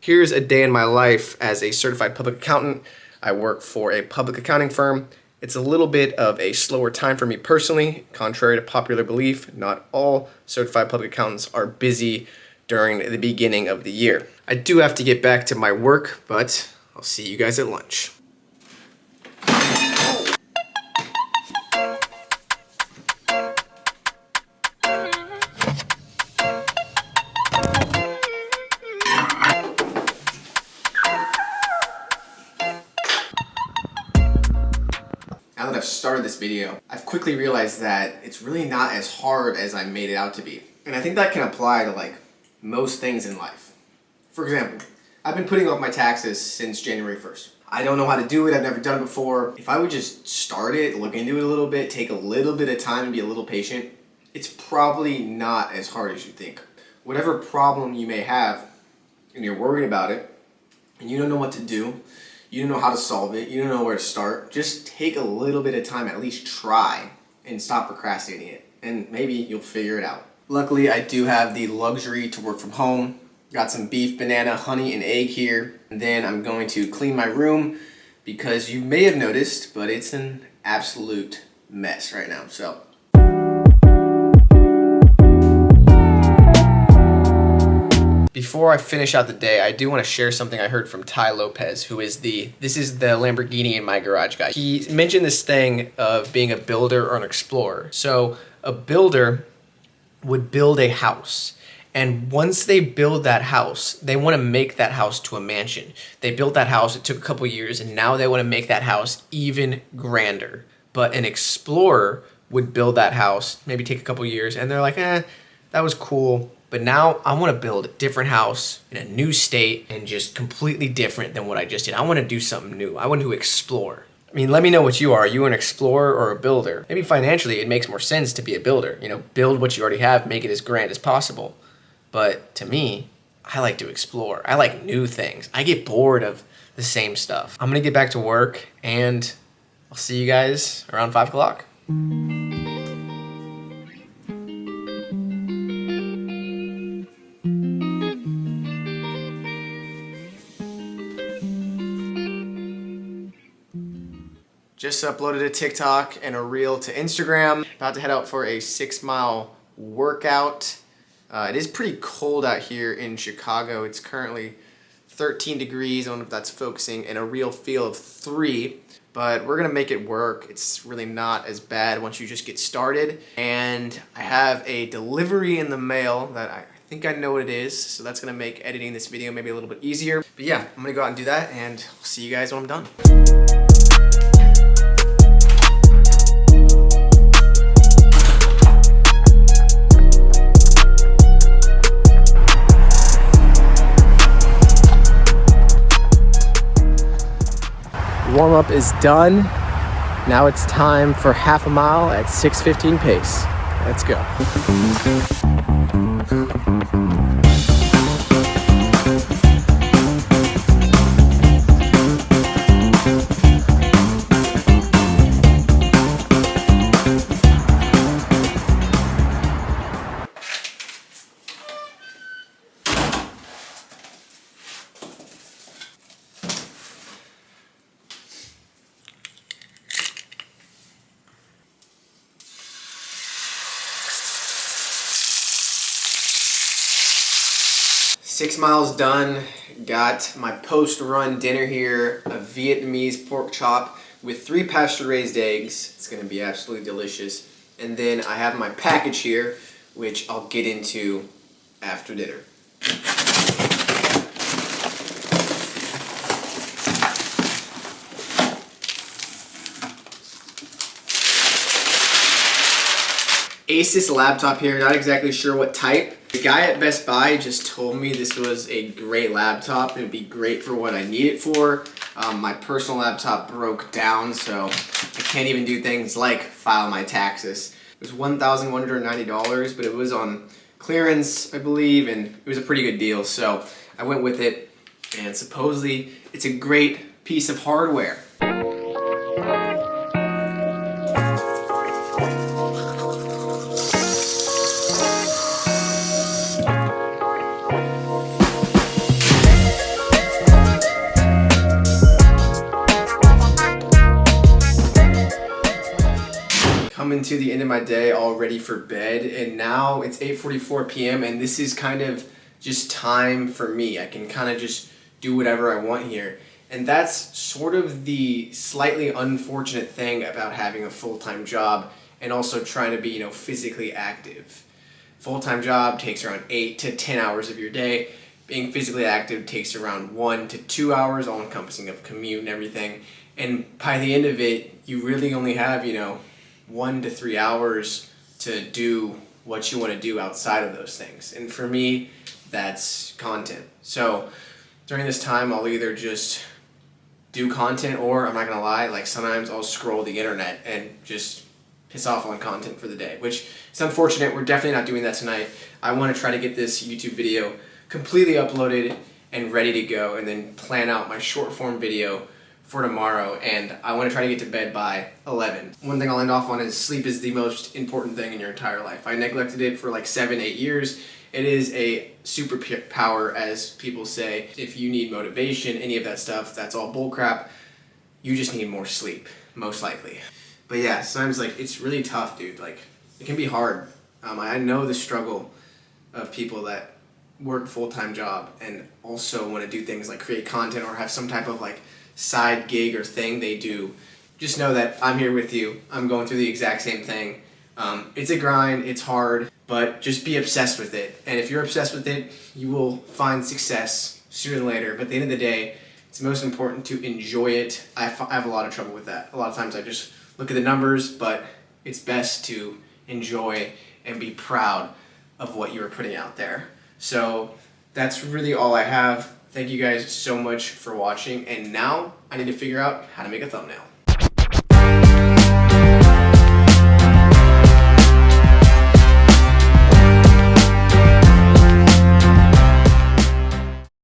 Here's a day in my life as a certified public accountant. I work for a public accounting firm. It's a little bit of a slower time for me personally. Contrary to popular belief, not all certified public accountants are busy during the beginning of the year. I do have to get back to my work, but I'll see you guys at lunch. Now that I've started this video, I've quickly realized that it's really not as hard as I made it out to be. And I think that can apply to like most things in life. For example, I've been putting off my taxes since January 1st. I don't know how to do it, I've never done it before. If I would just start it, look into it a little bit, take a little bit of time and be a little patient, it's probably not as hard as you think. Whatever problem you may have and you're worried about it and you don't know what to do, you don't know how to solve it, you don't know where to start, just take a little bit of time, at least try, and stop procrastinating it, and maybe you'll figure it out. Luckily, I do have the luxury to work from home. Got some beef, banana, honey, and egg here. And then I'm going to clean my room because you may have noticed, but it's an absolute mess right now, so. Before I finish out the day, I do want to share something I heard from Ty Lopez, who is this is the Lamborghini in my garage guy. He mentioned this thing of being a builder or an explorer. So a builder would build a house, and once they build that house, they want to make that house to a mansion. They built that house, it took a couple years, and now they want to make that house even grander. But an explorer would build that house, maybe take a couple years, and they're like, that was cool. But now I want to build a different house in a new state and just completely different than what I just did. I want to do something new. I want to explore. I mean, let me know what you are. Are you an explorer or a builder? Maybe financially it makes more sense to be a builder. You know, build what you already have, make it as grand as possible. But to me, I like to explore. I like new things. I get bored of the same stuff. I'm going to get back to work and I'll see you guys around 5 o'clock. Just uploaded a TikTok and a reel to Instagram. About to head out for a 6-mile workout. It is pretty cold out here in Chicago. It's currently 13 degrees. I don't know if that's focusing, and a real feel of 3. But we're gonna make it work. It's really not as bad once you just get started. And I have a delivery in the mail that I think I know what it is. So that's gonna make editing this video maybe a little bit easier. But yeah, I'm gonna go out and do that, and I'll see you guys when I'm done. Warm-up is done. Now it's time for half a mile at 6:15 pace. Let's go. Six miles done. Got my post-run dinner here, a Vietnamese pork chop with 3 pasture-raised eggs. It's gonna be absolutely delicious. And then I have my package here, which I'll get into after dinner. Asus laptop here, not exactly sure what type. The guy at Best Buy just told me this was a great laptop. It would be great for what I need it for. My personal laptop broke down, so I can't even do things like file my taxes. It was $1,190, but it was on clearance, I believe, and it was a pretty good deal, so I went with it, and supposedly it's a great piece of hardware. coming to the end of my day, all ready for bed, and now it's 8:44 p.m. and this is kind of just time for me. I can kind of just do whatever I want here. And that's sort of the slightly unfortunate thing about having a full-time job and also trying to be, physically active. Full-time job takes around 8 to 10 hours of your day. Being physically active takes around 1 to 2 hours, all encompassing of commute and everything. And by the end of it, you really only have, 1 to 3 hours to do what you want to do outside of those things. And for me, that's content. So during this time, I'll either just do content, or I'm not gonna lie, like sometimes I'll scroll the internet and just piss off on content for the day, which is unfortunate. We're definitely not doing that tonight. I want to try to get this YouTube video completely uploaded and ready to go, and then plan out my short form video for tomorrow, and I want to try to get to bed by 11. One thing I'll end off on is sleep is the most important thing in your entire life. I neglected it for like 7-8 years. It is a superpower, as people say. If you need motivation, any of that stuff, that's all bullcrap. You just need more sleep, most likely. But yeah, sometimes it's really tough, dude. It can be hard. I know the struggle of people that work a full-time job and also want to do things like create content or have some type of side gig or thing they do. Just know that I'm here with you. I'm going through the exact same thing. It's a grind, it's hard, but just be obsessed with it. And if you're obsessed with it, you will find success sooner than later. But at the end of the day, it's most important to enjoy it. I have a lot of trouble with that. A lot of times I just look at the numbers, but it's best to enjoy and be proud of what you're putting out there. So that's really all I have. Thank you guys so much for watching. And now I need to figure out how to make a thumbnail.